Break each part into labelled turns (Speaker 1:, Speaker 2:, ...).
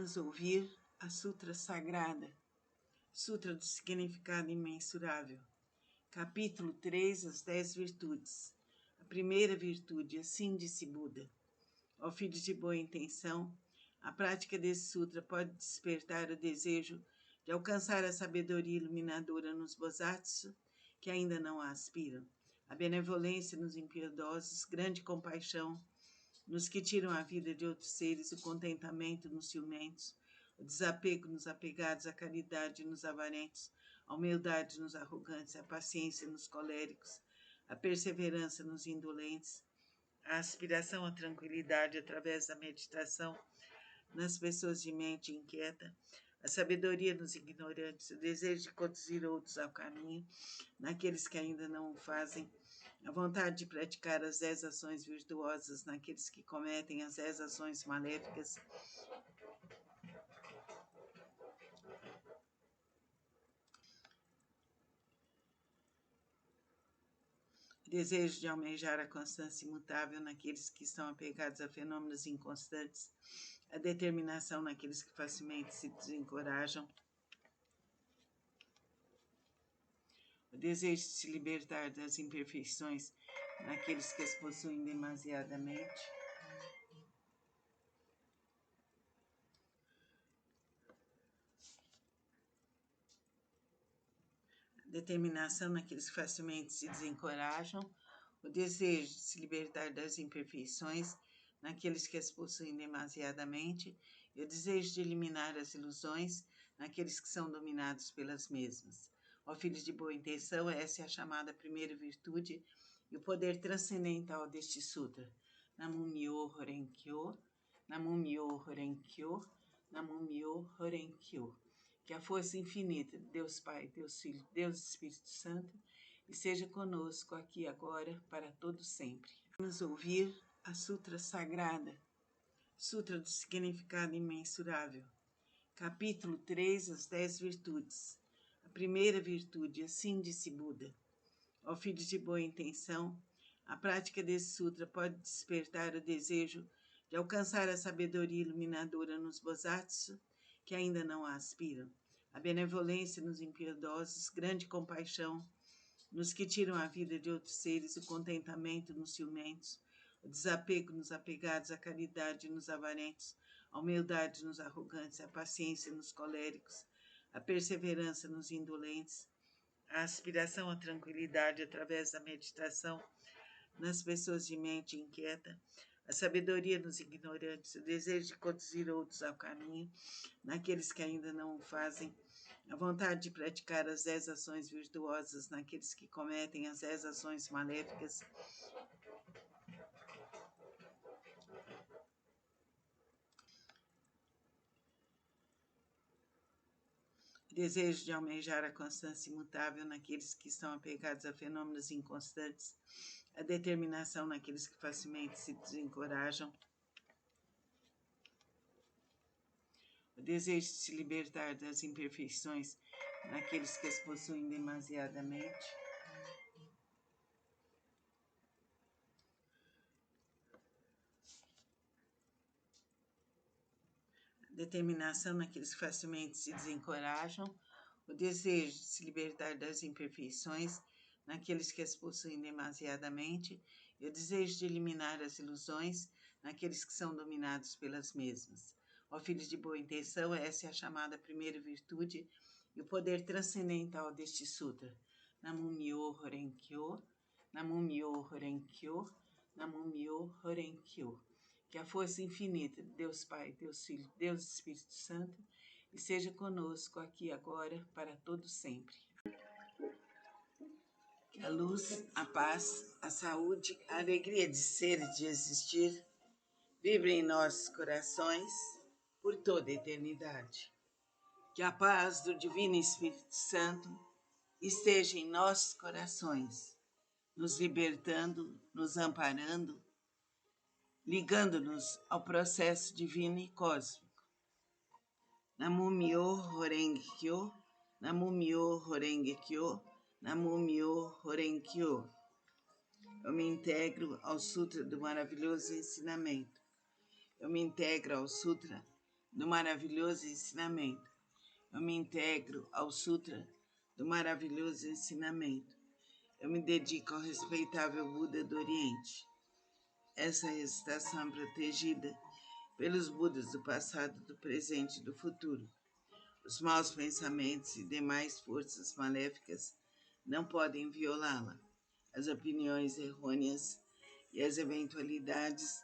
Speaker 1: Vamos ouvir a Sutra Sagrada, Sutra do Significado Imensurável, capítulo 3, as 10 virtudes. A primeira virtude, assim disse Buda. Ó filhos de boa intenção, a prática desse sutra pode despertar o desejo de alcançar a sabedoria iluminadora nos Bodhisattvas que ainda não a aspiram, a benevolência nos impiedosos, grande compaixão nos que tiram a vida de outros seres, o contentamento nos ciumentos, o desapego nos apegados, a caridade nos avarentos, a humildade nos arrogantes, a paciência nos coléricos, a perseverança nos indolentes, a aspiração à tranquilidade através da meditação nas pessoas de mente inquieta, a sabedoria nos ignorantes, o desejo de conduzir outros ao caminho, naqueles que ainda não o fazem, a vontade de praticar as 10 ações virtuosas naqueles que cometem as 10 ações maléficas, o desejo de almejar a constância imutável naqueles que estão apegados a fenômenos inconstantes, a determinação naqueles que facilmente se desencorajam, o desejo de se libertar das imperfeições naqueles que as possuem demasiadamente, a determinação naqueles que facilmente se desencorajam, o desejo de se libertar das imperfeições naqueles que as possuem demasiadamente e o desejo de eliminar as ilusões naqueles que são dominados pelas mesmas. Ó filhos de boa intenção, essa é a chamada primeira virtude e o poder transcendental deste sutra. Namo Myoho Renge-kyo, Namo Myoho Renge-kyo, Namo Myoho Renge-kyo. Que a força infinita de Deus Pai, Deus Filho, Deus Espírito Santo, esteja conosco aqui agora, para todo sempre. Vamos ouvir a Sutra Sagrada, Sutra do Significado Imensurável, capítulo 3, as 10 virtudes. A primeira virtude, assim disse Buda. Ó filhos de boa intenção, a prática desse sutra pode despertar o desejo de alcançar a sabedoria iluminadora nos Bodhisattvas que ainda não a aspiram, a benevolência nos impiedosos, grande compaixão nos que tiram a vida de outros seres, o contentamento nos ciumentos, o desapego nos apegados, a caridade nos avarentos, a humildade nos arrogantes, a paciência nos coléricos, a perseverança nos indolentes, a aspiração à tranquilidade através da meditação nas pessoas de mente inquieta, a sabedoria nos ignorantes, o desejo de conduzir outros ao caminho, naqueles que ainda não o fazem, a vontade de praticar as 10 ações virtuosas naqueles que cometem as 10 ações maléficas, o desejo de almejar a constância imutável naqueles que estão apegados a fenômenos inconstantes, a determinação naqueles que facilmente se desencorajam, o desejo de se libertar das imperfeições naqueles que as possuem demasiadamente, a determinação naqueles que facilmente se desencorajam, o desejo de se libertar das imperfeições naqueles que as possuem demasiadamente e o desejo de eliminar as ilusões naqueles que são dominados pelas mesmas. Ó filhos de boa intenção, essa é a chamada primeira virtude e o poder transcendental deste sutra. Namo Myoho Renge-kyo, Namo Myoho Renge-kyo, Namo Myoho Renge-kyo. Que a força infinita de Deus Pai, Deus Filho, Deus Espírito Santo, esteja conosco aqui agora, para todo sempre. Que a luz, a paz, a saúde, a alegria de ser e de existir vibrem em nossos corações por toda a eternidade. Que a paz do Divino Espírito Santo esteja em nossos corações, nos libertando, nos amparando, ligando-nos ao processo divino e cósmico. Namo Myoho Renge-kyo, Namo Myoho Renge-kyo, Namo Myoho Renge-kyo. Eu me integro ao Sutra do maravilhoso ensinamento. Eu me integro ao Sutra do maravilhoso ensinamento. Eu me integro ao Sutra do maravilhoso ensinamento. Eu me dedico ao respeitável Buda do Oriente. Essa recitação é protegida pelos Budas do passado, do presente e do futuro. Os maus pensamentos e demais forças maléficas não podem violá-la. As opiniões errôneas e as eventualidades,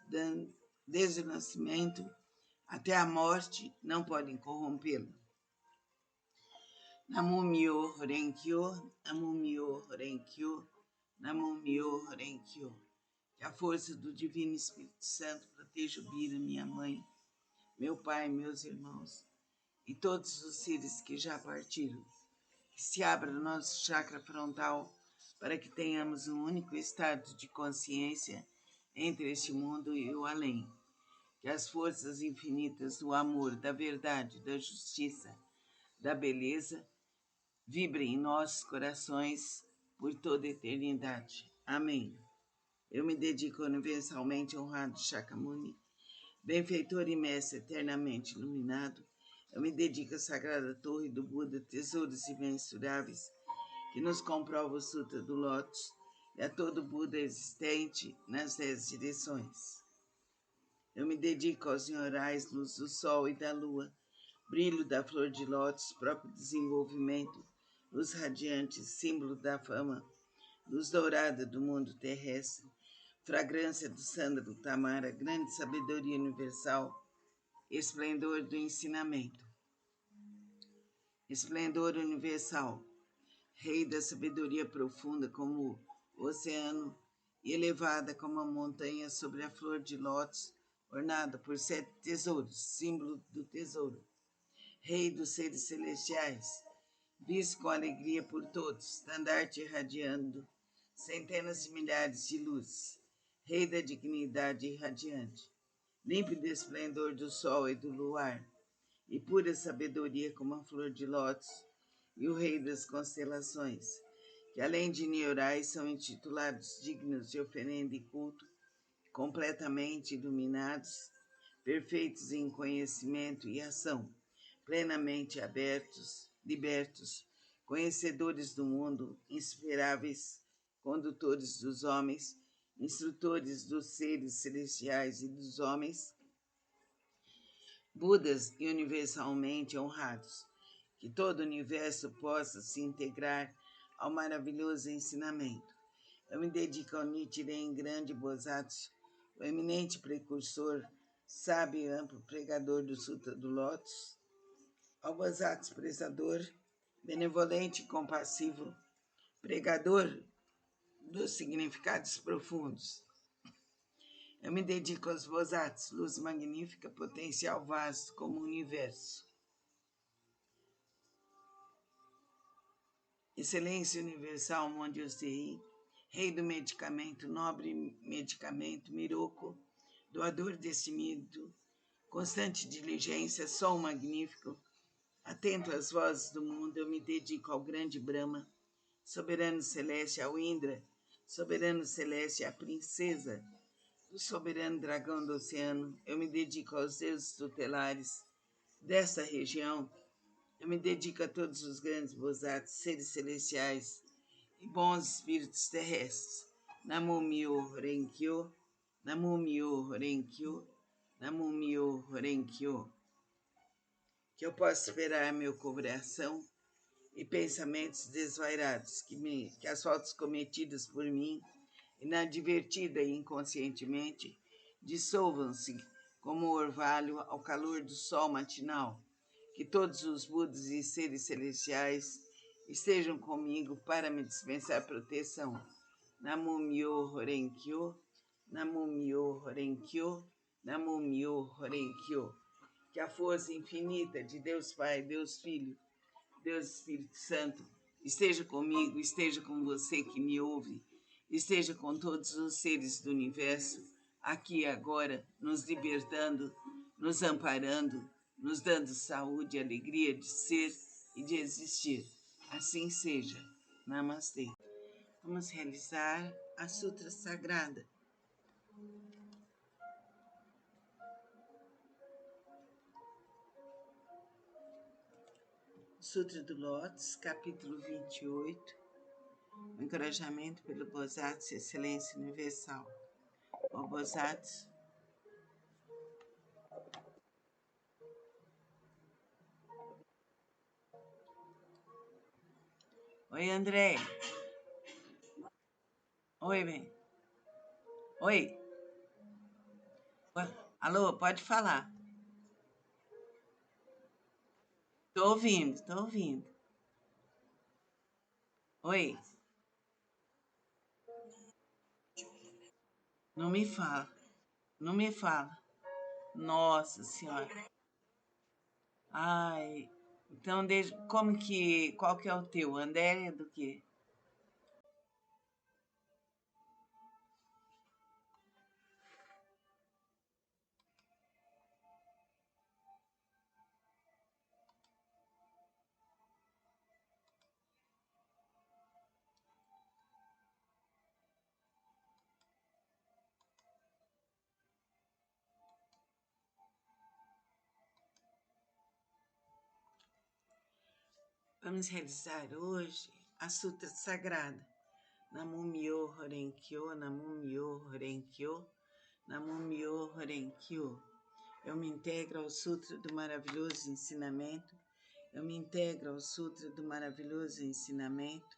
Speaker 1: desde o nascimento até a morte, não podem corrompê-la. Namo Myo Renkyo, Namo Myo Renkyo, Namo Myo Renkyo. Que a força do Divino Espírito Santo proteja o Bira, minha mãe, meu pai, meus irmãos e todos os seres que já partiram. Que se abra o nosso chakra frontal para que tenhamos um único estado de consciência entre este mundo e o além. Que as forças infinitas do amor, da verdade, da justiça, da beleza vibrem em nossos corações por toda a eternidade. Amém. Eu me dedico universalmente ao honrado Shakyamuni, benfeitor e mestre eternamente iluminado. Eu me dedico à sagrada torre do Buda, tesouros imensuráveis, que nos comprova o Sutra do Lótus, e a todo Buda existente nas 10 direções. Eu me dedico aos senhorais luz do sol e da lua, brilho da flor de lótus, próprio desenvolvimento, luz radiante, símbolo da fama, luz dourada do mundo terrestre, fragrância do sândalo tamara, grande sabedoria universal, esplendor do ensinamento. Esplendor universal, rei da sabedoria profunda como o oceano e elevada como a montanha sobre a flor de lótus, ornada por 7 tesouros, símbolo do tesouro. Rei dos seres celestiais, visto com alegria por todos, estandarte irradiando centenas de milhares de luzes. Rei da dignidade irradiante, límpido esplendor do sol e do luar, e pura sabedoria como a flor de lótus, e o rei das constelações, que além de neurais são intitulados dignos de oferenda e culto, completamente iluminados, perfeitos em conhecimento e ação, plenamente abertos, libertos, conhecedores do mundo, inspiráveis, condutores dos homens, instrutores dos seres celestiais e dos homens, Budas e universalmente honrados, que todo o universo possa se integrar ao maravilhoso ensinamento. Eu me dedico ao Nichiren Grande Bosatsu, o eminente precursor, sábio e amplo pregador do Sutra do Lótus, ao Bosatsu prezador, benevolente e compassivo, pregador dos significados profundos. Eu me dedico aos Bosatsu, luz magnífica, potencial vasto como o universo. Excelência universal, Mondiosei, rei do medicamento, nobre medicamento, Miroku, doador destemido, constante diligência, sol magnífico, atento às vozes do mundo, eu me dedico ao grande Brahma, soberano celeste, ao Indra, soberano celeste, à princesa, do soberano dragão do oceano, eu me dedico aos deuses tutelares desta região, eu me dedico a todos os grandes Bosatsu, seres celestiais e bons espíritos terrestres. Namo Myo Renkyo, Namo Myo Renkyo, Namo Myo Renkyo. Que eu possa esperar meu coração e pensamentos desvairados, que as faltas cometidas por mim, inadvertida e inconscientemente, dissolvam-se como orvalho ao calor do sol matinal. Que todos os Budas e seres celestiais estejam comigo para me dispensar proteção. Namo Myo Renkyo, Namo Myo Renkyo, Namo Myo Renkyo. Que a força infinita de Deus Pai, Deus Filho, Deus Espírito Santo esteja comigo, esteja com você que me ouve, esteja com todos os seres do universo, aqui e agora, nos libertando, nos amparando, nos dando saúde e alegria de ser e de existir. Assim seja. Namastê. Vamos realizar a Sutra Sagrada. Sutra do Lótus, capítulo 28, o encorajamento pelo Bodhisattva, excelência universal. O Bodhisattva. Oi, André. Oi, bem. Oi. Alô, pode falar. Tô ouvindo. Oi. Não me fala. Não me fala. Nossa Senhora. Ai. Então, qual que é o teu? André do quê? Vamos realizar hoje a Sutra Sagrada. Namum-myo Horenkyo, Namum-myo Horenkyo, Namum-myo Horenkyo. Eu me integro ao Sutra do maravilhoso ensinamento. Eu me integro ao Sutra do maravilhoso ensinamento.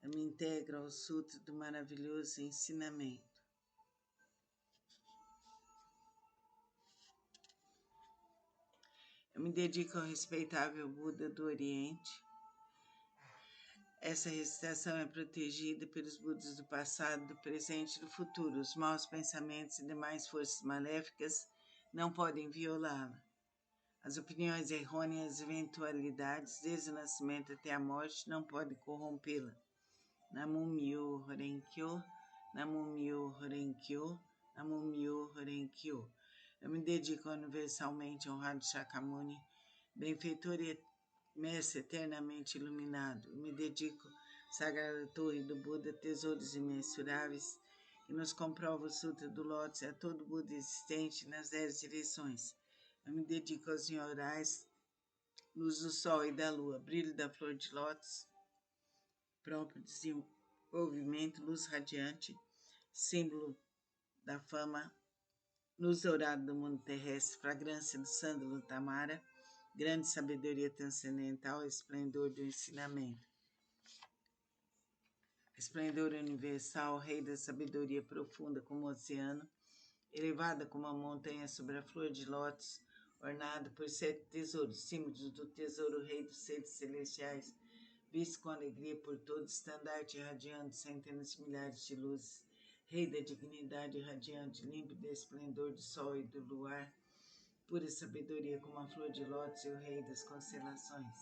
Speaker 1: Eu me integro ao Sutra do maravilhoso ensinamento. Eu me dedico ao respeitável Buda do Oriente. Essa recitação é protegida pelos Budas do passado, do presente e do futuro. Os maus pensamentos e demais forças maléficas não podem violá-la. As opiniões errôneas e eventualidades, desde o nascimento até a morte, não podem corrompê-la. Namum-myo Horenkyo, Namum-myo Horenkyo, Namum-myo Horenkyo. Eu me dedico ao universalmente honrado Shakyamuni, benfeitor e mestre eternamente iluminado. Eu me dedico à sagrada torre do Buda, tesouros imensuráveis, que nos comprova o Sutra do Lótus e a todo Buda existente nas 10 direções. Eu me dedico aos senhorais, luz do sol e da lua, brilho da flor de lótus, próprio desenvolvimento, luz radiante, símbolo da fama, luz dourada do mundo terrestre, fragrância do sândalo Tamara, grande sabedoria transcendental, esplendor do ensinamento. Esplendor universal, rei da sabedoria profunda como o oceano, elevada como a montanha sobre a flor de lótus, ornado por 7 tesouros, símbolos do tesouro rei dos seres celestiais, visto com alegria por todos, estandarte irradiando centenas de milhares de luzes, rei da dignidade irradiante, límpido esplendor do sol e do luar, pura sabedoria como a flor de lótus e o rei das constelações,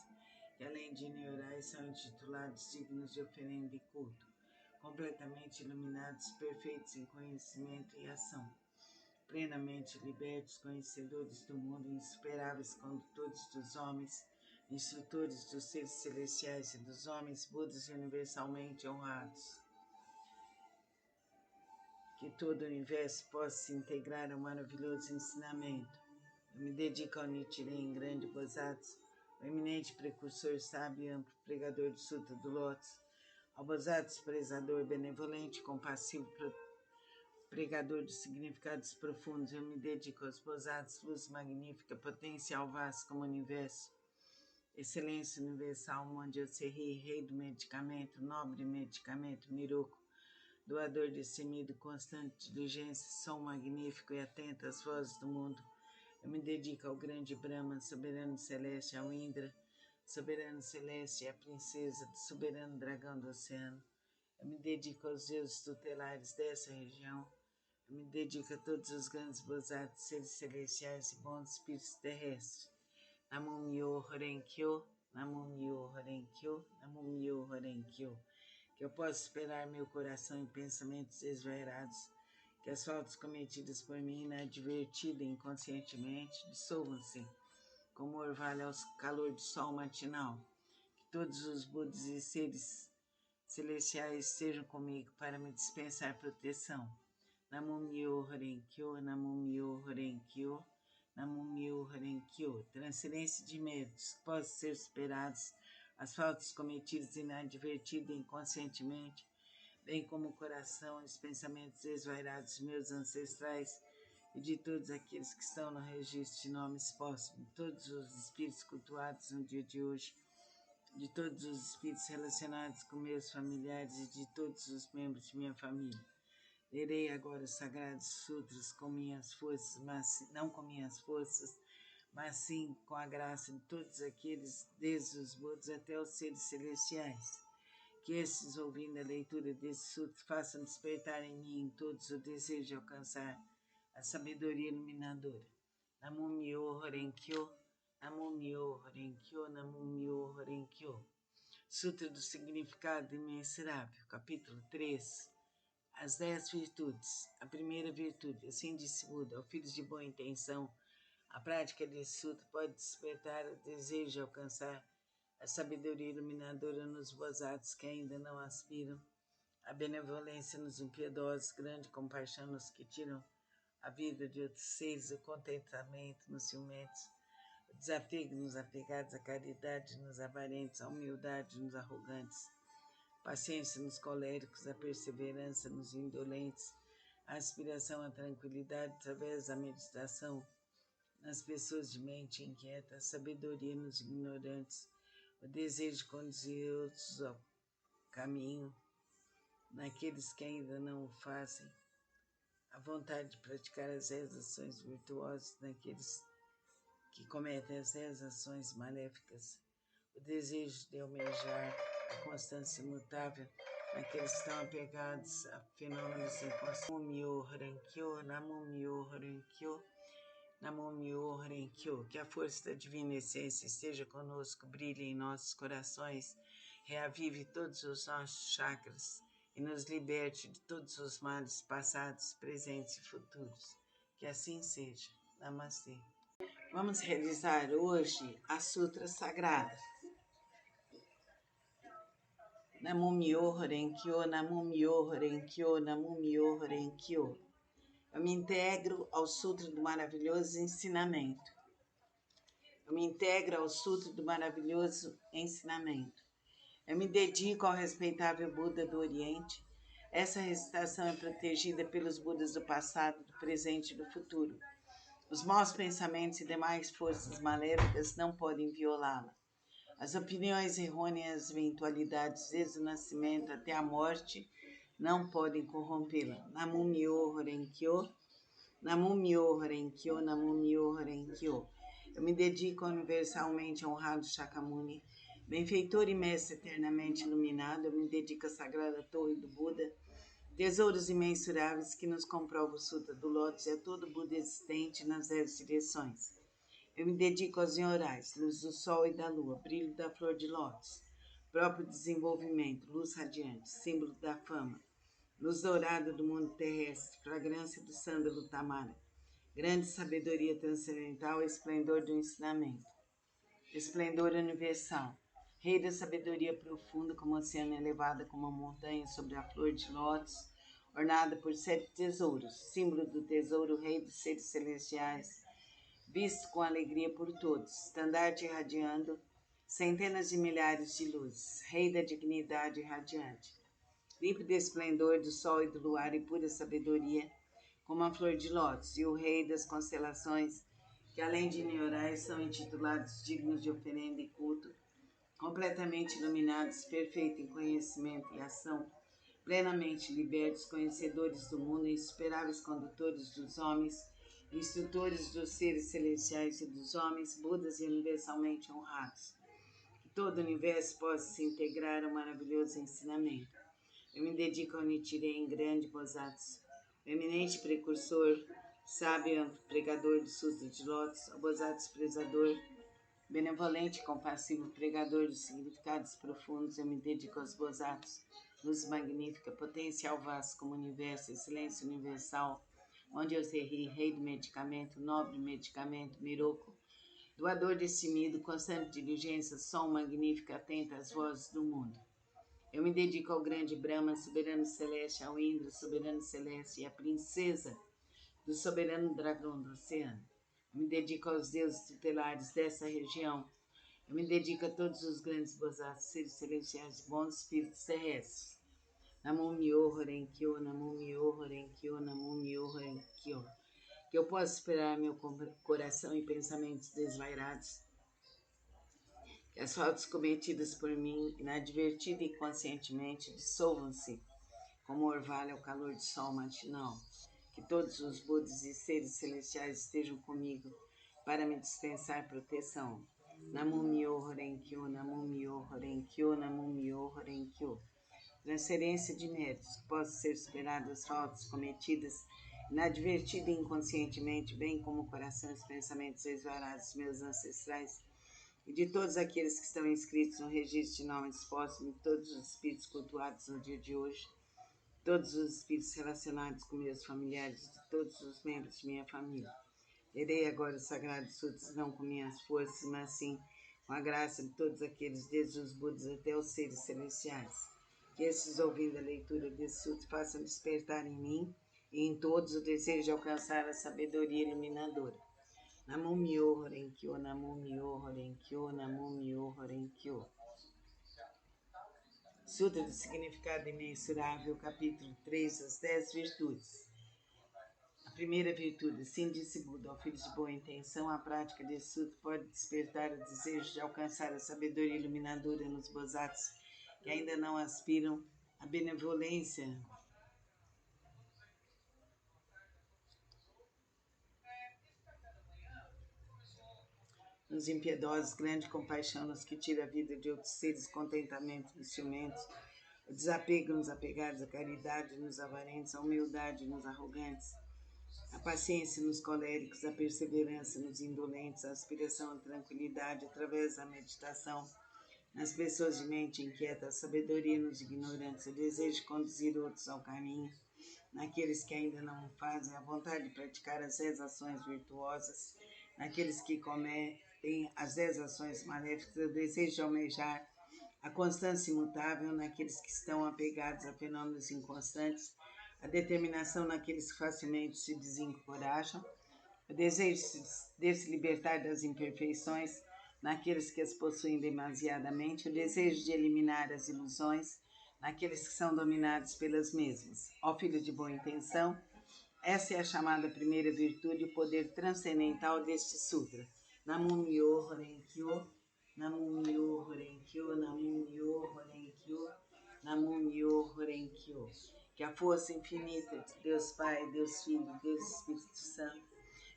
Speaker 1: que além de neurais são intitulados dignos de oferenda e culto, completamente iluminados, perfeitos em conhecimento e ação, plenamente libertos, conhecedores do mundo, insuperáveis condutores dos homens, instrutores dos seres celestiais e dos homens, Budas universalmente honrados. Que todo o universo possa se integrar ao maravilhoso ensinamento. Eu me dedico ao Nichiren, grande Bodhisattva, o eminente precursor, sábio e amplo pregador do Sutra do Lótus, ao Bodhisattva prezador, benevolente, compassivo, pregador dos significados profundos. Eu me dedico aos Bodhisattvas, luz magnífica, potencial vasto como o universo, excelência universal, Monja Serri, rei do medicamento, nobre medicamento, Miroku, doador destemido, constante diligência, som magnífico e atento às vozes do mundo. Eu me dedico ao grande Brahma, soberano celeste, ao Indra, soberano celeste, e à princesa do soberano dragão do oceano. Eu me dedico aos deuses tutelares dessa região. Eu me dedico a todos os grandes bodhisattvas, seres celestiais e bons espíritos terrestres. Namum-myo Horenkyo, Namum-myo Horenkyo, Namum-myo Horenkyo. Que eu possa esperar meu coração em pensamentos esvairados, que as faltas cometidas por mim inadvertida e inconscientemente dissolvam-se como orvalho ao calor do sol matinal. Que todos os Budas e seres celestiais estejam comigo para me dispensar proteção. Namum-myo Horenkyo, Namum-myo Horenkyo, Namumyo Renkyo. Transferência de medos que possam ser superados, as faltas cometidas inadvertidas inconscientemente, bem como o coração e os pensamentos desvairados de meus ancestrais e de todos aqueles que estão no registro de nomes póstumos, de todos os espíritos cultuados no dia de hoje, de todos os espíritos relacionados com meus familiares e de todos os membros de minha família. Lerei agora os sagrados sutras com minhas forças, mas não com minhas forças, mas sim com a graça de todos aqueles, desde os Budas até os seres celestiais. Que estes, ouvindo a leitura desses sutras, façam despertar em mim em todos o desejo de alcançar a sabedoria iluminadora. Namumyo Renkyo, Namumyo Renkyo, Namumyo Renkyo. Sutra do Significado Imensurável, capítulo 3. As 10 virtudes. A primeira virtude, assim disse Buda, ao filhos de boa intenção, a prática desse sutra pode despertar o desejo de alcançar a sabedoria iluminadora nos bozados que ainda não aspiram, a benevolência nos impiedosos, grande compaixão nos que tiram a vida de outros seres, o contentamento nos ciumentos, o desapego nos apegados, a caridade nos avarentes, a humildade nos arrogantes, paciência nos coléricos, a perseverança nos indolentes, a aspiração à tranquilidade através da meditação nas pessoas de mente inquieta, a sabedoria nos ignorantes, o desejo de conduzir outros ao caminho, naqueles que ainda não o fazem, a vontade de praticar as 10 ações virtuosas naqueles que cometem as 10 ações maléficas, o desejo de almejar a constância imutável naqueles que estão apegados a fenômenos inconstantes. Namumyo Renkyo, Namumyo Renkyo, Namumyo Renkyo. Que a força da divina essência esteja conosco, brilhe em nossos corações, reavive todos os nossos chakras e nos liberte de todos os males passados, presentes e futuros. Que assim seja. Namastê. Vamos realizar hoje a Sutra Sagrada. Namumyo Renkyo, Namumyo Renkyo, Namumyo Renkyo. Eu me integro ao Sutra do Maravilhoso Ensinamento. Eu me integro ao Sutra do Maravilhoso Ensinamento. Eu me dedico ao respeitável Buda do Oriente. Essa recitação é protegida pelos Budas do passado, do presente e do futuro. Os maus pensamentos e demais forças maléficas não podem violá-la. As opiniões errôneas, eventualidades desde o nascimento até a morte, não podem corrompê-la. Namumyo Renkyo, Namumyo Renkyo, Namumyo Renkyo. Eu me dedico ao universalmente honrado Shakyamuni, benfeitor e mestre eternamente iluminado. Eu me dedico à sagrada torre do Buda, tesouros imensuráveis que nos comprova o Sutra do Lótus e a todo Buda existente nas 10 direções. Eu me dedico aos Nyorais, luz do sol e da lua, brilho da flor de lótus, próprio desenvolvimento, luz radiante, símbolo da fama, luz dourada do mundo terrestre, fragrância do sândalo tamara, grande sabedoria transcendental e esplendor do ensinamento, esplendor universal, rei da sabedoria profunda como oceano elevada como uma montanha sobre a flor de lótus, ornada por 7 tesouros, símbolo do tesouro, rei dos seres celestiais, visto com alegria por todos, estandarte irradiando centenas de milhares de luzes, rei da dignidade radiante, límpido esplendor do sol e do luar e pura sabedoria, como a flor de lótus, e o rei das constelações, que além de Nyorais são intitulados dignos de oferenda e culto, completamente iluminados, perfeitos em conhecimento e ação, plenamente libertos, conhecedores do mundo, insuperáveis condutores dos homens, instrutores dos seres celestiais e dos homens, Budas e universalmente honrados. Que todo o universo possa se integrar ao maravilhoso ensinamento. Eu me dedico ao Nichiren grande Bosatsu, o eminente precursor, sábio pregador do Sutra de Lótus, ao Bosatsu prezador, benevolente e compassivo pregador dos significados profundos. Eu me dedico aos Bosatsus, luz magnífica, potencial vasto como universo, excelência universal, onde eu serei rei do medicamento, nobre medicamento, Miroku, doador destemido, constante diligência, som magnífico, atento às vozes do mundo. Eu me dedico ao grande Brahma, soberano celeste, ao Indra, soberano celeste, e à princesa do soberano dragão do oceano. Eu me dedico aos deuses tutelares dessa região. Eu me dedico a todos os grandes bozados, seres celestiais e bons espíritos terrestres. Namum Myoho Renkyo, Namum Myoho Renkyo, Namum Myoho Renkyo. Que eu possa esperar meu coração e pensamentos desvairados, que as faltas cometidas por mim, inadvertida e conscientemente, dissolvam-se como orvalho ao calor do sol matinal. Que todos os Budas e seres celestiais estejam comigo para me dispensar proteção. Namum Myoho Renkyo, Namum Myoho Renkyo, Namum Myoho Renkyo. Transferência de méritos, que possam ser superadas as faltas cometidas inadvertida e inconscientemente, bem como o coração e os pensamentos desvarados dos meus ancestrais e de todos aqueles que estão inscritos no registro de nomes póstumos, de todos os espíritos cultuados no dia de hoje, todos os espíritos relacionados com meus familiares, de todos os membros de minha família. Lerei agora os sagrados sutras, não com minhas forças, mas sim com a graça de todos aqueles, desde os Budas até os seres celestiais. Que esses, ouvindo a leitura desse sutra, façam despertar em mim e em todos o desejo de alcançar a sabedoria iluminadora. Namum Myoho Renkyo, Namum Myoho Renkyo, Namum Myoho Renkyo. Sutra do Significado Imensurável, capítulo 3, as 10 virtudes. A primeira virtude, sim, disse Buda, ao filho de boa intenção, a prática desse sutra pode despertar o desejo de alcançar a sabedoria iluminadora nos bozatos que ainda não aspiram à benevolência. Nos impiedosos, grande compaixão nos que tira a vida de outros seres, contentamento nos ciumentos, o desapego nos apegados, a caridade nos avarentos, a humildade nos arrogantes, a paciência nos coléricos, a perseverança nos indolentes, a aspiração à tranquilidade através da meditação nas pessoas de mente inquieta, a sabedoria nos ignorantes, o desejo de conduzir outros ao caminho, naqueles que ainda não o fazem, a vontade de praticar as 10 ações virtuosas, naqueles que cometem as 10 ações maléficas, o desejo de almejar a constância imutável naqueles que estão apegados a fenômenos inconstantes, a determinação naqueles que facilmente se desencorajam, o desejo de se libertar das imperfeições naqueles que as possuem demasiadamente, o desejo de eliminar as ilusões naqueles que são dominados pelas mesmas. Ó filho de boa intenção, essa é a chamada primeira virtude, o poder transcendental deste sutra. Namum Myoho Renkyo, Namum Myoho Renkyo, Namum Myoho Renkyo, Namum Myoho Renkyo. Que a força infinita de Deus Pai, Deus Filho, Deus Espírito Santo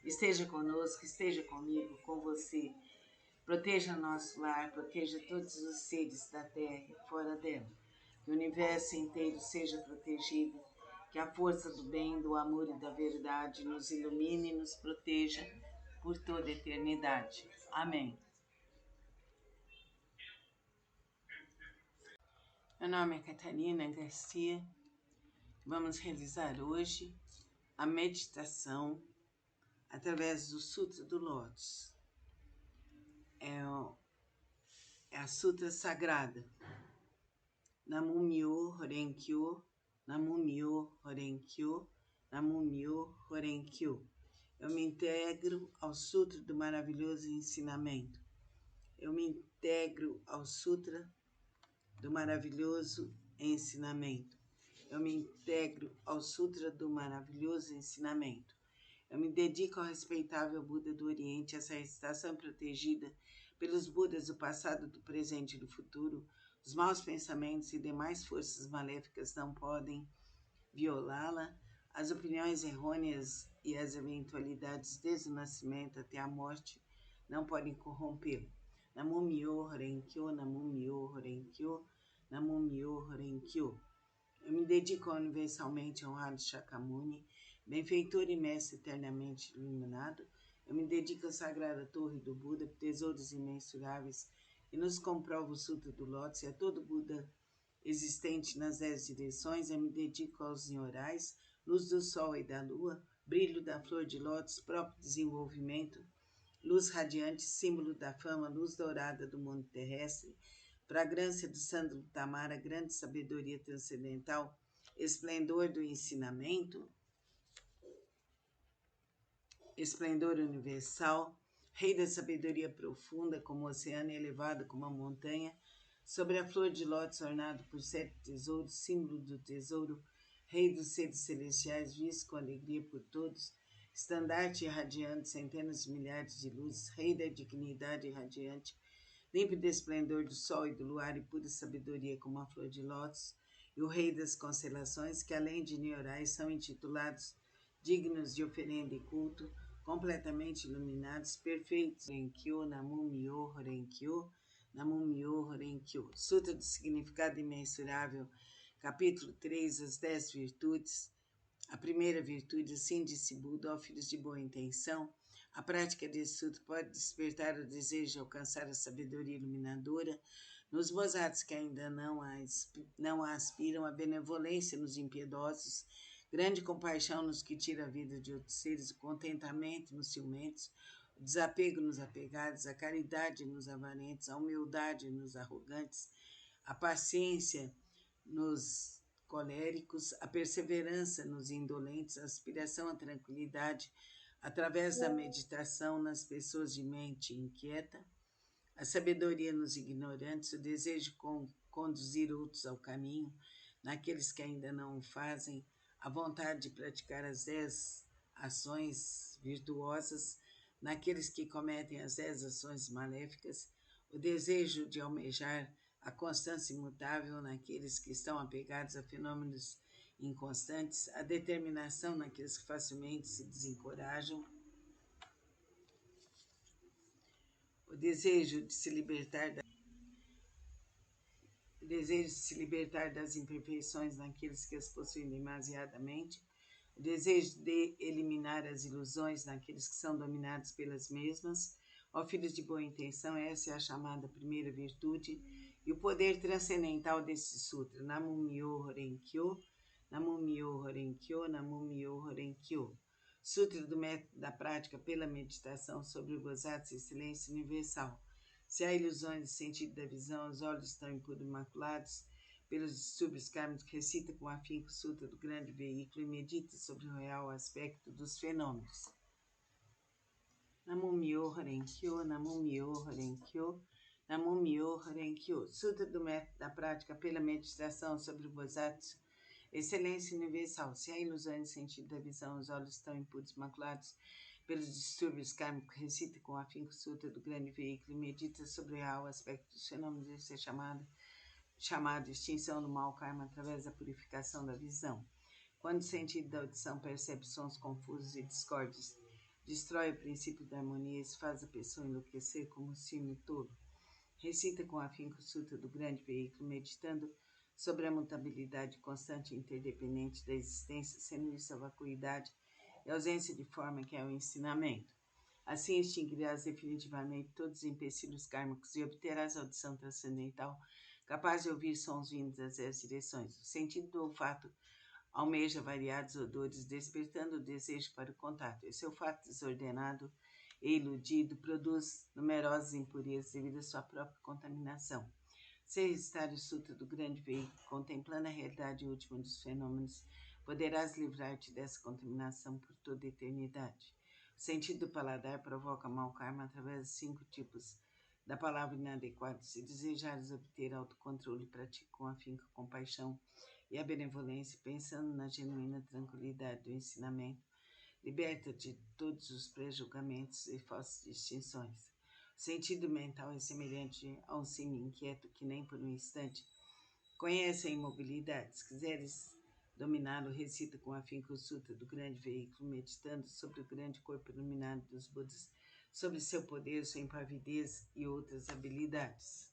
Speaker 1: esteja conosco, esteja comigo, com você. Proteja nosso lar, proteja todos os seres da terra e fora dela. Que o universo inteiro seja protegido. Que a força do bem, do amor e da verdade nos ilumine e nos proteja por toda a eternidade. Amém. Meu nome é Catarina Garcia. Vamos realizar hoje a meditação através do Sutra do Lótus. É a Sutra Sagrada. Namum Myoho Renkyo, Namum Myoho Renkyo, Namum Myoho Renkyo. Eu me integro ao Sutra do maravilhoso ensinamento. Eu me integro ao Sutra do maravilhoso ensinamento. Eu me integro ao Sutra do maravilhoso ensinamento. Eu me dedico ao respeitável Buda do Oriente. Essa recitação é protegida pelos Budas do passado, do presente e do futuro. Os maus pensamentos e demais forças maléficas não podem violá-la. As opiniões errôneas e as eventualidades desde o nascimento até a morte não podem corrompê-la. Namum Myoho Renkyo, Namum Myoho Renkyo, Namum Myoho Renkyo. Eu me dedico universalmente ao honrado Shakyamuni, benfeitor e mestre eternamente iluminado. Eu me dedico à sagrada torre do Buda, tesouros imensuráveis, e nos comprova o Sutra do Lótus e a todo Buda existente nas 10 direções. Eu me dedico aos Nyorais, luz do sol e da lua, brilho da flor de lótus, próprio desenvolvimento, luz radiante, símbolo da fama, luz dourada do mundo terrestre, fragrância do sândalo tamara, grande sabedoria transcendental, esplendor do ensinamento, esplendor universal, rei da sabedoria profunda, como o oceano e elevado como a montanha, sobre a flor de lótus ornado por 7 tesouros, símbolo do tesouro, rei dos seres celestiais, visto com alegria por todos, estandarte irradiando centenas de milhares de luzes, rei da dignidade irradiante, límpido esplendor do sol e do luar e pura sabedoria como a flor de lótus, e o rei das constelações, que além de neurais são intitulados dignos de oferenda e culto, completamente iluminados, perfeitos. Renkyo, Namu Myo Renkyo, Namu Myo Renkyo. Sutra do Significado Imensurável, capítulo 3, as 10 virtudes. A primeira virtude, assim disse Buda, ó filhos de boa intenção, a prática desse sutra pode despertar o desejo de alcançar a sabedoria iluminadora nos bozatos que ainda não aspiram, a benevolência nos impiedosos, grande compaixão nos que tira a vida de outros seres, o contentamento nos ciumentos, o desapego nos apegados, a caridade nos avarentos, a humildade nos arrogantes, a paciência nos coléricos, a perseverança nos indolentes, a aspiração à tranquilidade através da meditação nas pessoas de mente inquieta, a sabedoria nos ignorantes, o desejo de conduzir outros ao caminho, naqueles que ainda não o fazem, a vontade de praticar as 10 ações virtuosas, naqueles que cometem as 10 ações maléficas, o desejo de almejar a constância imutável naqueles que estão apegados a fenômenos inconstantes, a determinação naqueles que facilmente se desencorajam, o desejo de se libertar das imperfeições naqueles que as possuem demasiadamente, o desejo de eliminar as ilusões naqueles que são dominados pelas mesmas. Ó filhos de boa intenção, essa é a chamada primeira virtude e o poder transcendental desse sutra. Namu Myo Renkyo, Namu Myo Renkyo, Namu Myo Renkyo. Sutra do método da prática pela meditação sobre o Bodhisattva e silêncio universal. Se há ilusões de sentido da visão, os olhos estão impuros e maculados pelos distúrbios kármicos, recita com afinco o sutra do grande veículo e medita sobre o real aspecto dos fenômenos. Namu Myo Renkyo, Namu Myo Renkyo, Namu Myo Renkyo. Sutra do método da prática pela meditação sobre o Bodhisattva, excelência universal. Se há ilusões de sentido da visão, os olhos estão impuros e maculados pelos distúrbios kármicos, recita com afinco o sutra do grande veículo e medita sobre o real aspecto dos fenômenos. Isso é chamado extinção do mau karma através da purificação da visão. Quando o sentido da audição percebe sons confusos e discordes, destrói o princípio da harmonia e faz a pessoa enlouquecer como um sino tolo. Recita com afinco o sutra do grande veículo, meditando sobre a mutabilidade constante e interdependente da existência, sendo isso a vacuidade e a ausência de forma que é o ensinamento. Assim extinguirás definitivamente todos os empecilhos kármicos e obterás a audição transcendental, capaz de ouvir sons vindos das 10 direções. O sentido do olfato almeja variados odores, despertando o desejo para o contato. Esse olfato desordenado e iludido produz numerosas impurezas devido à sua própria contaminação. Se recitar o sutra do grande veículo, contemplando a realidade última dos fenômenos, poderás livrar-te dessa contaminação por toda a eternidade. O sentido do paladar provoca mau karma através dos 5 tipos da palavra inadequada. Se desejares obter autocontrole, pratique com afinco a compaixão e a benevolência, pensando na genuína tranquilidade do ensinamento. Liberta-te de todos os pré-julgamentos e falsas distinções. O sentido mental é semelhante a um sino inquieto que nem por um instante conhece a imobilidade. Se quiseres dominá-lo, recita com afinco o sutra do grande veículo, meditando sobre o grande corpo iluminado dos Budas, sobre seu poder, sua impavidez e outras habilidades.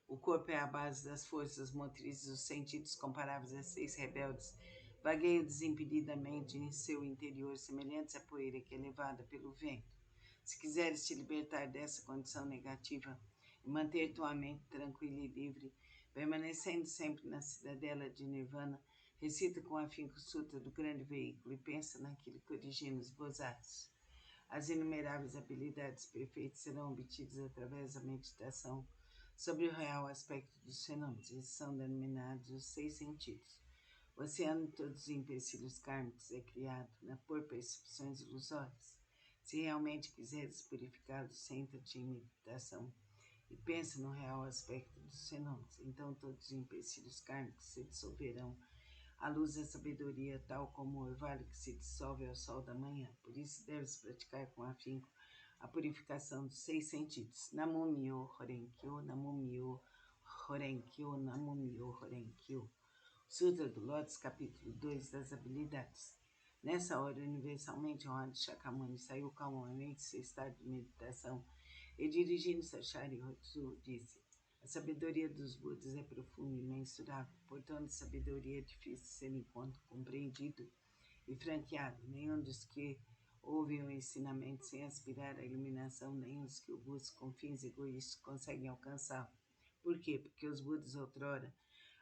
Speaker 1: O corpo é a base das forças motrizes, os sentidos comparáveis a 6 rebeldes vagueiam desimpedidamente em seu interior, semelhantes à poeira que é levada pelo vento. Se quiseres te libertar dessa condição negativa e manter tua mente tranquila e livre, permanecendo sempre na cidadela de Nirvana, recita com afinco o sutra do grande veículo e pensa naquilo que origina os Bodhisattvas. As inumeráveis habilidades perfeitas serão obtidas através da meditação sobre o real aspecto dos fenômenos. Esses são denominados os 6 sentidos. O oceano de todos os empecilhos kármicos é criado por percepções ilusórias. Se realmente quiseres purificá-los, senta-te em meditação e pensa no real aspecto dos fenômenos. Então todos os empecilhos kármicos se dissolverão à luz da sabedoria, tal como o orvalho que se dissolve ao sol da manhã. Por isso deves praticar com afinco a purificação dos 6 sentidos. Namo Myo Horenkyo, Namo Myo Horenkyo, Namo Myo Horenkyo. Sutra do Lótus, capítulo 2 das habilidades. Nessa hora, universalmente honrado Shakyamuni saiu calmamente de seu estado de meditação e, dirigindo-se a Sharihatsu, disse: a sabedoria dos Budas é profunda e imensurável, portanto, sabedoria é difícil de ser compreendido e franqueado. Nenhum dos que ouvem o ensinamento sem aspirar à iluminação, nem os que o buscam com fins egoístas conseguem alcançá-lo. Por quê? Porque os Budas outrora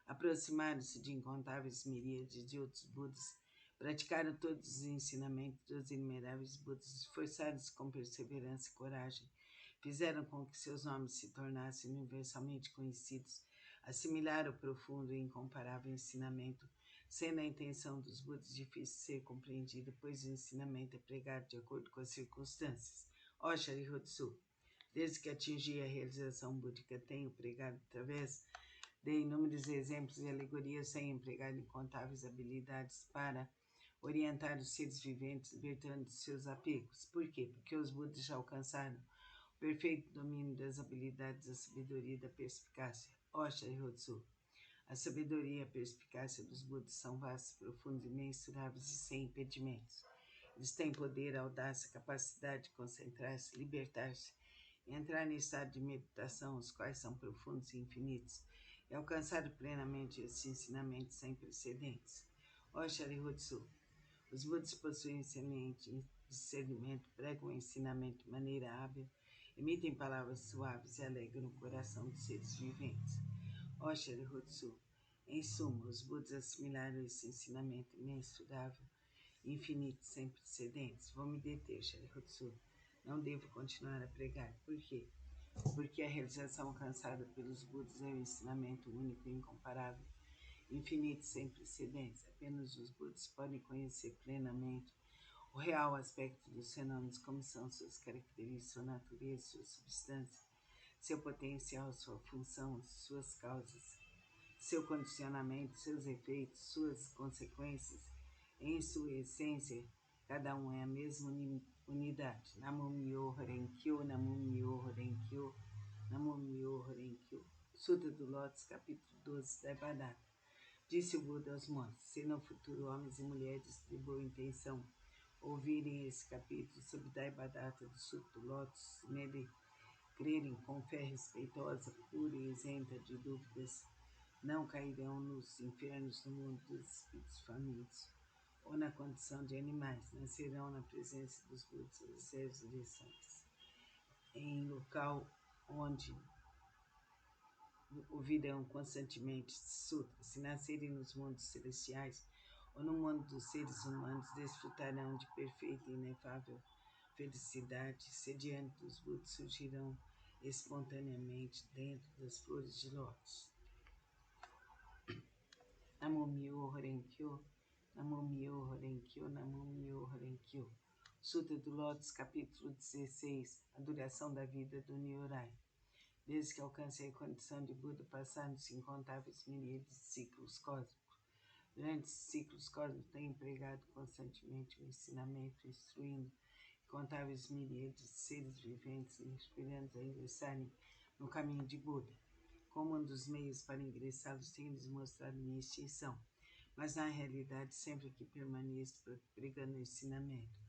Speaker 1: aproximaram-se de incontáveis miríades de outros Budas, praticaram todos os ensinamentos dos inumeráveis Budas, esforçaram-se com perseverança e coragem, fizeram com que seus nomes se tornassem universalmente conhecidos, assimilaram o profundo e incomparável ensinamento, sendo a intenção dos Budas difícil de ser compreendida, pois o ensinamento é pregado de acordo com as circunstâncias. Ó Sharihatsu, desde que atingi a realização búdica, tenho pregado através de inúmeros exemplos e alegorias, sem empregar incontáveis habilidades para orientar os seres viventes, libertando de seus apegos. Por quê? Porque os Budas já alcançaram o perfeito domínio das habilidades da sabedoria e da perspicácia. Ó Sharihatsu, a sabedoria e a perspicácia dos Budas são vastos, profundos, imensuráveis e sem impedimentos. Eles têm poder, audácia, capacidade de concentrar-se, libertar-se, entrar em estado de meditação, os quais são profundos e infinitos, e alcançar plenamente esse ensinamento sem precedentes. Ó Sharihatsu, os Budas possuem excelente discernimento, pregam o ensinamento de maneira hábil, emitem palavras suaves e alegram o coração dos seres viventes. Ó Sharihatsu, em suma, os Budas assimilaram esse ensinamento imensurável, infinito, sem precedentes. Vou me deter, Sharihatsu. Não devo continuar a pregar. Por quê? Porque a realização alcançada pelos Budas é um ensinamento único e incomparável, infinito, sem precedentes. Apenas os Budas podem conhecer plenamente o real aspecto dos fenômenos, como são suas características, sua natureza, sua substância, seu potencial, sua função, suas causas, seu condicionamento, seus efeitos, suas consequências. Em sua essência, cada um é a mesma unidade. Namo Myo Horenkyo, Namo Myo Horenkyo, Namo Myo Horenkyo. Sutra do Lótus, capítulo 12 da Devadatta. Disse o Buda aos monges: se no futuro homens e mulheres de boa intenção ouvirem esse capítulo sobre Devadatta do Sutra do Lótus, nele crerem com fé respeitosa, pura e isenta de dúvidas, não cairão nos infernos do mundo dos espíritos famintos, ou na condição de animais, nascerão na presença dos Budas das 10 direções, em local onde ouvirão constantemente sutras. Se nascerem nos mundos celestiais ou no mundo dos seres humanos, desfrutarão de perfeita e inefável felicidade. Se diante dos Budas surgirão espontaneamente dentro das flores de lótus. Namo Myo Horenkyo, Namo Myo Horenkyo, Namo Myo Horenkyo. Sutra do Lótus, capítulo 16, a duração da vida do Nyorai. Desde que alcancei a condição de Buda, passaram-se incontáveis miríades de ciclos cósmicos. Durante esses ciclos cósmicos, tenho empregado constantemente o ensinamento, instruindo incontáveis miríades de seres viventes, inspirando a ingressarem no caminho de Buda. Como um dos meios para ingressá-los, tenho-lhes mostrado minha extinção, mas na realidade sempre que permaneço pregando o ensinamento.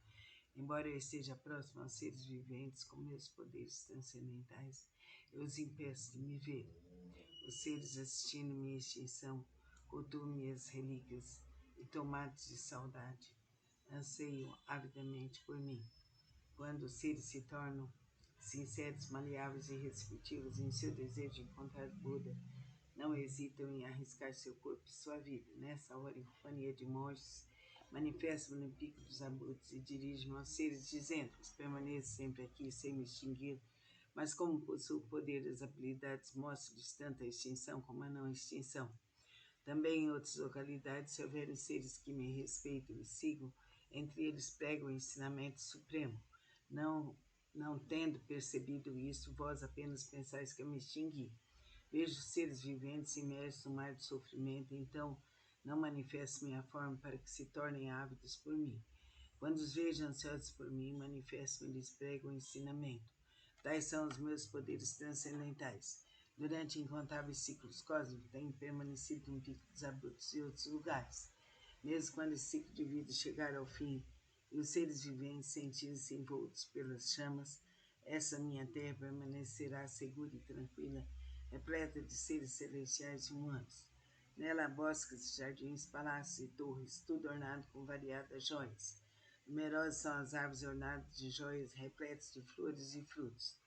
Speaker 1: Embora eu esteja próximo aos seres viventes com meus poderes transcendentais, eu os impeço de me ver. Os seres assistindo minha extinção cultuam minhas relíquias e, tomados de saudade, anseiam avidamente por mim. Quando os seres se tornam sinceros, maleáveis e receptivos em seu desejo de encontrar Buda, não hesitam em arriscar seu corpo e sua vida. Nessa hora, em companhia de monges, manifesto-me no pico dos abutres e dirijo-me aos seres, dizendo-lhes: permaneço sempre aqui sem me extinguir, mas como possuo o poder das habilidades, mostro-lhes tanto a extinção como a não extinção. Também em outras localidades, se houver seres que me respeitam e sigam, entre eles prego o ensinamento supremo. Não, não tendo percebido isso, vós apenas pensais que eu me extingui. Vejo seres viventes imersos no mar de sofrimento, então não manifesto minha forma para que se tornem ávidos por mim. Quando os vejo ansiosos por mim, manifesto-me e lhes prego o ensinamento. Tais são os meus poderes transcendentais. Durante incontáveis ciclos cósmicos, tenho permanecido num pico dos abruptos e outros lugares. Mesmo quando esse ciclo de vida chegar ao fim e os seres viventes sentirem-se envoltos pelas chamas, essa minha terra permanecerá segura e tranquila, repleta de seres celestiais e humanos. Nela há bosques, jardins, palácios e torres, tudo ornado com variadas joias. Numerosas são as árvores ornadas de joias repletas de flores e frutos.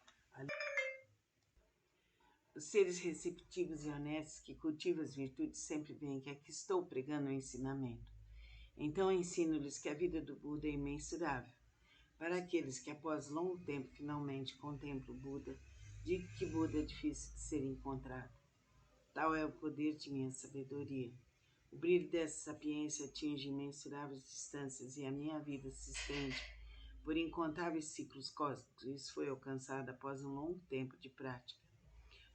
Speaker 1: Os seres receptivos e honestos que cultivam as virtudes sempre veem que aqui estou pregando o ensinamento. Então ensino-lhes que a vida do Buda é imensurável. Para aqueles que após longo tempo finalmente contemplam o Buda, digo que Buda é difícil de ser encontrado. Tal é o poder de minha sabedoria. O brilho dessa sapiência atinge imensuráveis distâncias e a minha vida se estende por incontáveis ciclos cósmicos. Isso foi alcançado após um longo tempo de prática.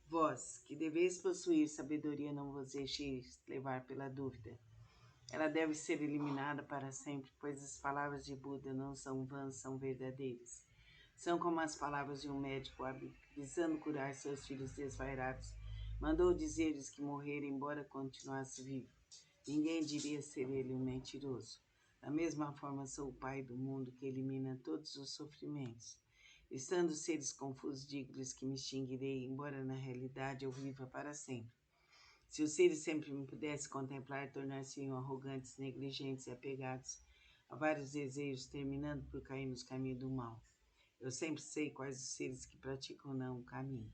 Speaker 1: Vós, que deveis possuir sabedoria, não vos deixeis levar pela dúvida. Ela deve ser eliminada para sempre, pois as palavras de Buda não são vãs, são verdadeiras. São como as palavras de um médico visando curar seus filhos desvairados. Mandou dizer-lhes que morrer, embora continuasse vivo. Ninguém diria ser ele um mentiroso. Da mesma forma, sou o Pai do mundo que elimina todos os sofrimentos. Estando seres confusos, digo-lhes que me extinguirei, embora na realidade eu viva para sempre. Se os seres sempre me pudessem contemplar, tornar-se-iam arrogantes, negligentes e apegados a vários desejos, terminando por cair nos caminhos do mal. Eu sempre sei quais os seres que praticam não o caminho.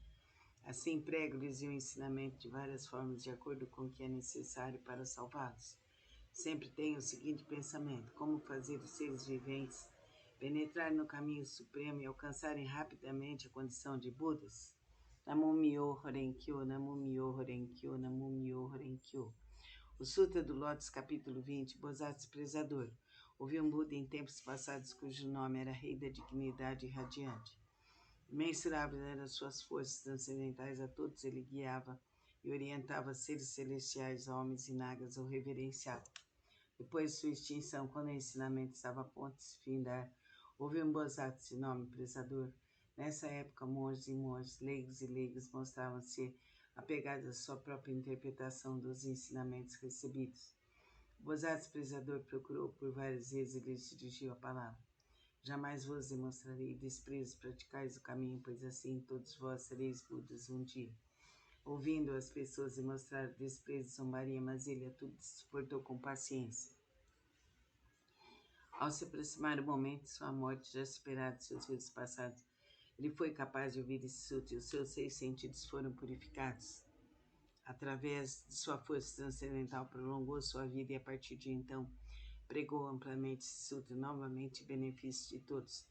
Speaker 1: Assim, prego-lhes o ensinamento de várias formas, de acordo com o que é necessário para salvá-los. Sempre tenho o seguinte pensamento: como fazer os seres viventes penetrar no caminho supremo e alcançarem rapidamente a condição de Budas? Namum-myoho Renge-kyo, Namum-myoho Renge-kyo, Namum-myoho Renge-kyo. O Sutra do Lótus, capítulo 20, Bosat Desprezador. Houve um Buda em tempos passados cujo nome era Rei da Dignidade Radiante. Imensuráveis eram suas forças transcendentais, a todos ele guiava e orientava seres celestiais, homens e nagas o reverenciavam. Depois de sua extinção, quando o ensinamento estava a ponto de se findar, houve um Bosat de nome prezador. Nessa época, monges e monges, leigos e leigas mostravam-se apegados à sua própria interpretação dos ensinamentos recebidos. O Bosat desprezador procurou por várias vezes e lhes dirigiu a palavra. Jamais vos demonstrarei desprezo, praticais o caminho, pois assim todos vós sereis Budas um dia. Ouvindo as pessoas demonstrar desprezo e zombaria, mas ele a tudo suportou com paciência. Ao se aproximar o momento de sua morte, já superado seus vezes passados, ele foi capaz de ouvir esse sutra e os seus 6 sentidos foram purificados. Através de sua força transcendental, prolongou sua vida e, a partir de então, pregou amplamente esse sutra, novamente em benefício de todos.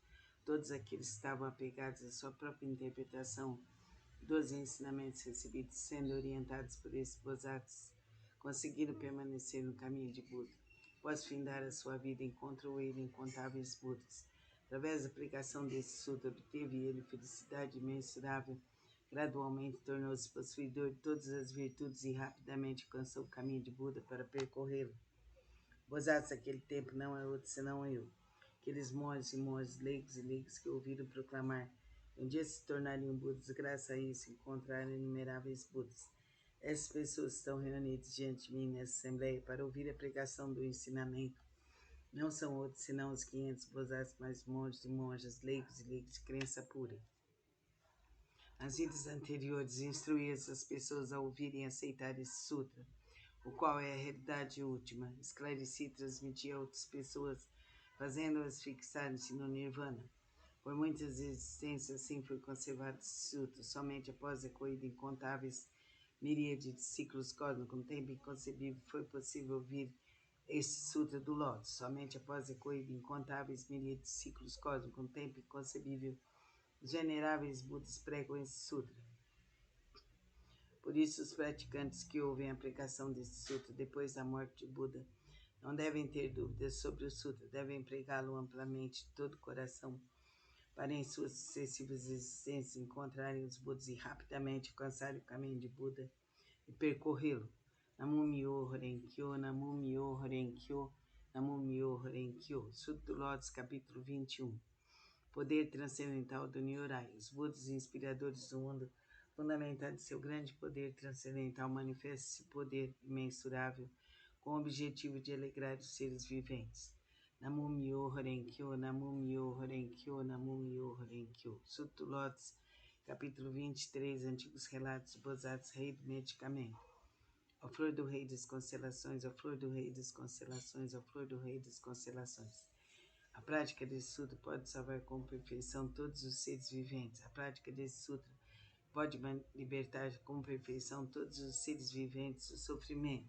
Speaker 1: Todos aqueles que estavam apegados à sua própria interpretação dos ensinamentos recebidos, sendo orientados por esses Bodhisattvas, conseguiram permanecer no caminho de Buda. Após findar a sua vida, encontrou ele incontáveis Budas. Através da pregação desse sutra, obteve ele felicidade imensurável. Gradualmente tornou-se possuidor de todas as virtudes e rapidamente alcançou o caminho de Buda para percorrê-lo. Bodhisattva daquele tempo não é outro senão eu. Aqueles monges e monges, leigos e leigas que ouviram proclamar um dia se tornariam Budas, graças a isso encontraram inumeráveis Budas. Essas pessoas estão reunidas diante de mim nessa assembleia para ouvir a pregação do ensinamento. Não são outros senão os 500 Bodhisattvas, mais monges e monjas, leigos e leigas de crença pura. As vidas anteriores instruí essas pessoas a ouvirem e aceitar esse sutra, o qual é a realidade última. Esclareci e transmiti a outras pessoas, fazendo-as fixarem-se no Nirvana. Por muitas existências, assim foi conservado esse sutra. Somente após a corrida de incontáveis miríades de ciclos cósmicos, no tempo inconcebível, foi possível ouvir este sutra do Lótus. Somente após a corrida de incontáveis miríades de ciclos cósmicos, no tempo inconcebível, os veneráveis Budas pregam esse sutra. Por isso, os praticantes que ouvem a pregação desse sutra depois da morte de Buda não devem ter dúvidas sobre o sutra, devem pregá-lo amplamente de todo o coração, para em suas sucessivas existências encontrarem os Budas e rapidamente alcançarem o caminho de Buda e percorrê-lo. Namumyo Horenkyo, Namumyo Horenkyo, Namumyo Horenkyo. Sutta do Lótus, capítulo 21. Poder transcendental do Nyorai. Os Budas inspiradores do mundo, fundamentado em seu grande poder transcendental, manifesta esse poder imensurável com o objetivo de alegrar os seres viventes. Namumyo Horenkyo, Namumyo Horenkyo, Namumyo Horenkyo. Sutta do Lótus, capítulo 23, Antigos Relatos de Bodhisattva, Rei do Medicamento. Ó flor do rei das constelações, ó flor do rei das constelações, ó flor do rei das constelações. A prática desse sutra pode salvar com perfeição todos os seres viventes. A prática desse sutra pode libertar com perfeição todos os seres viventes do sofrimento.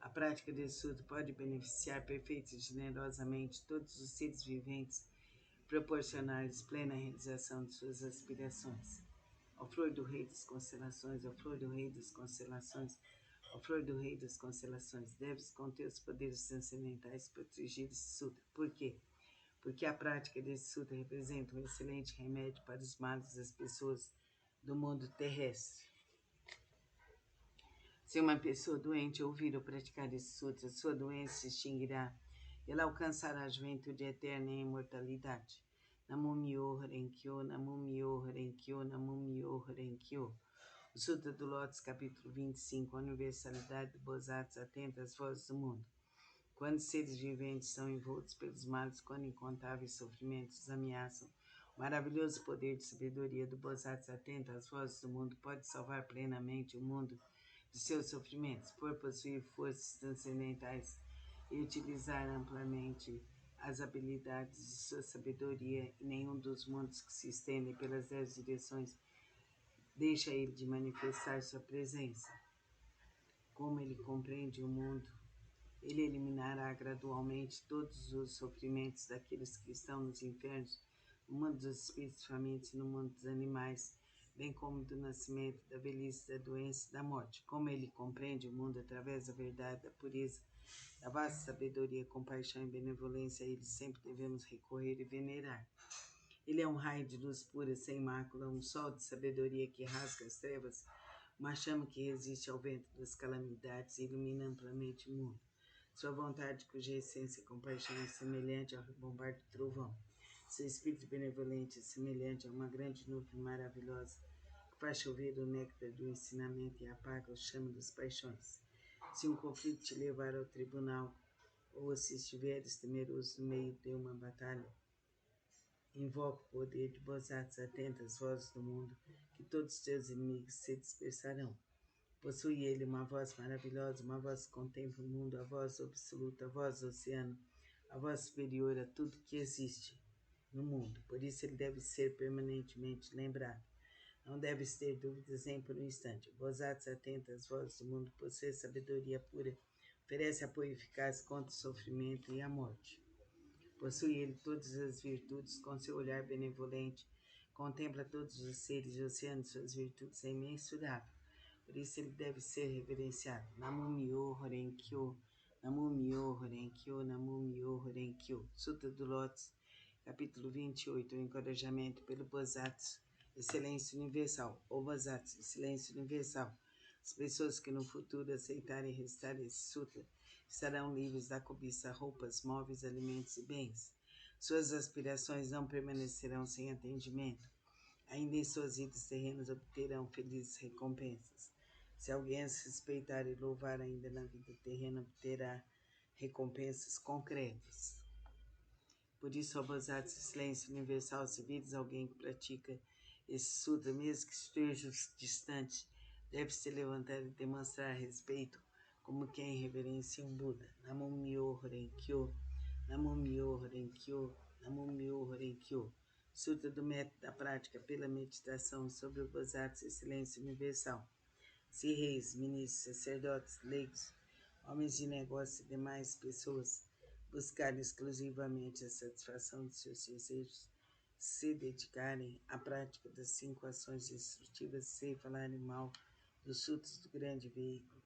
Speaker 1: A prática desse sutra pode beneficiar perfeita e generosamente todos os seres viventes, proporcionar-lhes plena realização de suas aspirações. Ó flor do rei das constelações, ó flor do rei das constelações, ó flor do rei das constelações, deves com teus poderes transcendentais proteger esse sutra. Por quê? Porque a prática desse sutra representa um excelente remédio para os males das pessoas do mundo terrestre. Se uma pessoa doente ouvir ou praticar esse sutra, sua doença se extinguirá e ela alcançará a juventude eterna e a imortalidade. Namumyo Horenkyo, Namumyo Horenkyo, Namumyo Horenkyo. O Sutra do Lótus, capítulo 25, a universalidade do Bodhisattva atenta às vozes do mundo. Quando os seres viventes são envoltos pelos males, quando incontáveis sofrimentos os ameaçam, o maravilhoso poder de sabedoria do Bodhisattva atento às vozes do mundo pode salvar plenamente o mundo de seus sofrimentos, por possuir forças transcendentais e utilizar amplamente as habilidades de sua sabedoria, e nenhum dos mundos que se estendem pelas 10 direções deixa ele de manifestar sua presença. Como ele compreende o mundo, ele eliminará gradualmente todos os sofrimentos daqueles que estão nos infernos, no mundo dos espíritos famintos e no mundo dos animais, bem como do nascimento, da velhice, da doença e da morte. Como ele compreende o mundo através da verdade, da pureza, da vasta sabedoria, compaixão e benevolência, a ele sempre devemos recorrer e venerar. Ele é um raio de luz pura, sem mácula, um sol de sabedoria que rasga as trevas, uma chama que resiste ao vento das calamidades e ilumina amplamente o mundo. Sua vontade, cuja essência e compaixão é semelhante ao rebombar do trovão. Seu espírito benevolente é semelhante a uma grande nuvem maravilhosa que faz chover o néctar do ensinamento e apaga o chama das paixões. Se um conflito te levar ao tribunal, ou se estiveres temeroso no meio de uma batalha, invoca o poder de Bodhisattva atento às vozes do mundo, que todos os teus inimigos se dispersarão. Possui ele uma voz maravilhosa, uma voz que contempla o mundo, a voz absoluta, a voz do oceano, a voz superior a tudo que existe no mundo. Por isso ele deve ser permanentemente lembrado. Não deves ter dúvidas nem por um instante. Bodhisattva atento às vozes do mundo, possui sabedoria pura, oferece apoio eficaz contra o sofrimento e a morte. Possui ele todas as virtudes, com seu olhar benevolente, contempla todos os seres e oceano de suas virtudes é imensurável. Por isso ele deve ser reverenciado. Namumyo Horenkyo, Namumyo Horenkyo, Namumyo Horenkyo. Sutra do Lótus, capítulo 28, o encorajamento pelo Bodhisattva, excelência universal. O Bodhisattva, excelência universal. As pessoas que no futuro aceitarem recitar esse sutra estarão livres da cobiça, roupas, móveis, alimentos e bens. Suas aspirações não permanecerão sem atendimento. Ainda em suas vidas terrenas obterão felizes recompensas. Se alguém as respeitar e louvar ainda na vida terrena, obterá recompensas concretas. Por isso, ó Bodhisattva, silêncio universal, se vires alguém que pratica esse sutra, mesmo que esteja distante, deve se levantar e demonstrar respeito, como quem reverencia um Buda. Namumyo Horenkyo, Namumyo Horenkyo, Namumyo Horenkyo. Sutra do método da prática pela meditação sobre o Bodhisattva, silêncio universal. Se reis, ministros, sacerdotes, leigos, homens de negócio e demais pessoas buscarem exclusivamente a satisfação de seus desejos, se dedicarem à prática das 5 ações destrutivas sem falarem mal dos frutos do grande veículo,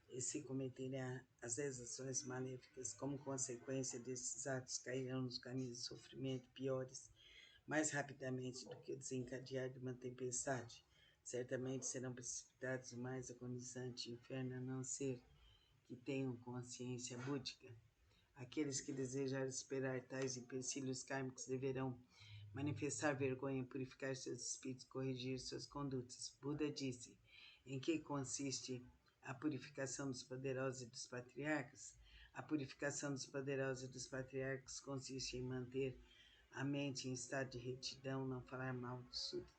Speaker 1: e se cometerem as 10 ações maléficas, como consequência desses atos cairão nos caminhos de sofrimento piores, mais rapidamente do que o desencadear de uma tempestade. Certamente serão precipitados o mais agonizante inferno, a não ser que tenham consciência búdica. Aqueles que desejarem esperar tais empecilhos kármicos deverão manifestar vergonha, purificar seus espíritos, corrigir suas condutas. Buda disse: em que consiste a purificação dos poderosos e dos patriarcas? A purificação dos poderosos e dos patriarcas consiste em manter a mente em estado de retidão, não falar mal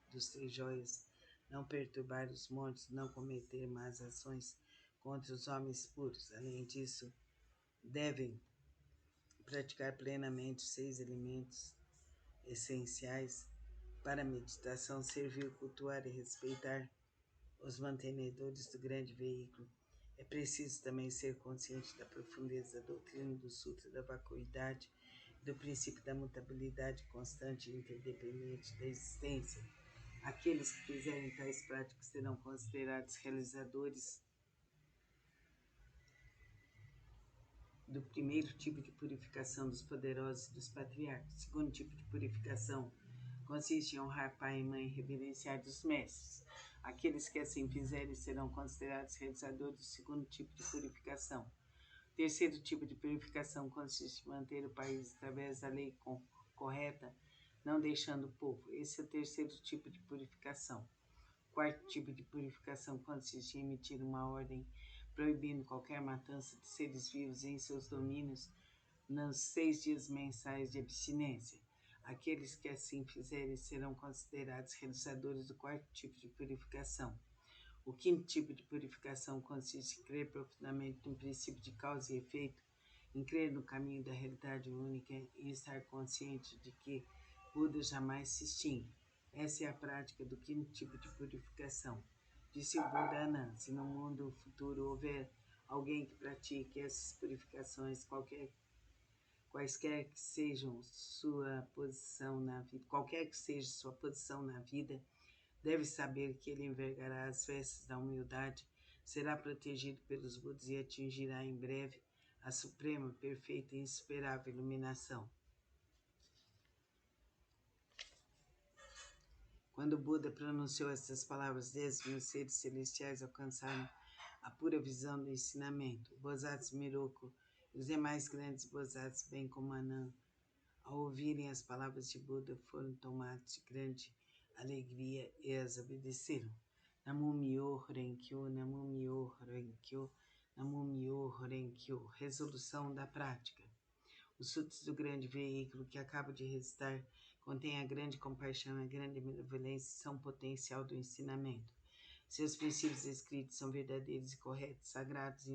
Speaker 1: dos três joias, não perturbar os mortos, não cometer más ações contra os homens puros. Além disso, devem praticar plenamente os 6 elementos essenciais para a meditação, servir, cultuar e respeitar os mantenedores do grande veículo. É preciso também ser consciente da profundeza da doutrina do Sutra da Vacuidade e do princípio da mutabilidade constante e interdependente da existência. Aqueles que fizerem tais práticas serão considerados realizadores do primeiro tipo de purificação dos poderosos e dos patriarcas. O segundo tipo de purificação consiste em honrar pai e mãe e reverenciar os mestres. Aqueles que assim fizerem serão considerados realizadores do segundo tipo de purificação. O terceiro tipo de purificação consiste em manter o país através da lei correta, não deixando o povo. Esse é o terceiro tipo de purificação. O quarto tipo de purificação consiste em emitir uma ordem proibindo qualquer matança de seres vivos em seus domínios nos 6 dias mensais de abstinência. Aqueles que assim fizerem serão considerados realizadores do quarto tipo de purificação. O quinto tipo de purificação consiste em crer profundamente no princípio de causa e efeito, em crer no caminho da realidade única e estar consciente de que Buda jamais se extingue. Essa é a prática do quinto tipo de purificação. Disse o Buda Anand: se no mundo futuro houver alguém que pratique essas purificações, quaisquer que sejam sua posição na vida, qualquer que seja sua posição na vida, deve saber que ele envergará as vestes da humildade, será protegido pelos Budas e atingirá em breve a suprema, perfeita e insuperável iluminação. Quando Buda pronunciou essas palavras, 10.000 seres celestiais alcançaram a pura visão do ensinamento. O Bodhisattva Miroku e os demais grandes Bodhisattvas, bem como Anand, ao ouvirem as palavras de Buda, foram tomados de grande alegria e as obedeceram. Namo Myoho Renge-kyo, Namo Myoho Renge-kyo, Namo Myoho Renge-kyo. Resolução da prática. Os sutras do grande veículo que acabo de recitar contém a grande compaixão e a grande benevolência e são potencial do ensinamento. Seus princípios escritos são verdadeiros e corretos, sagrados e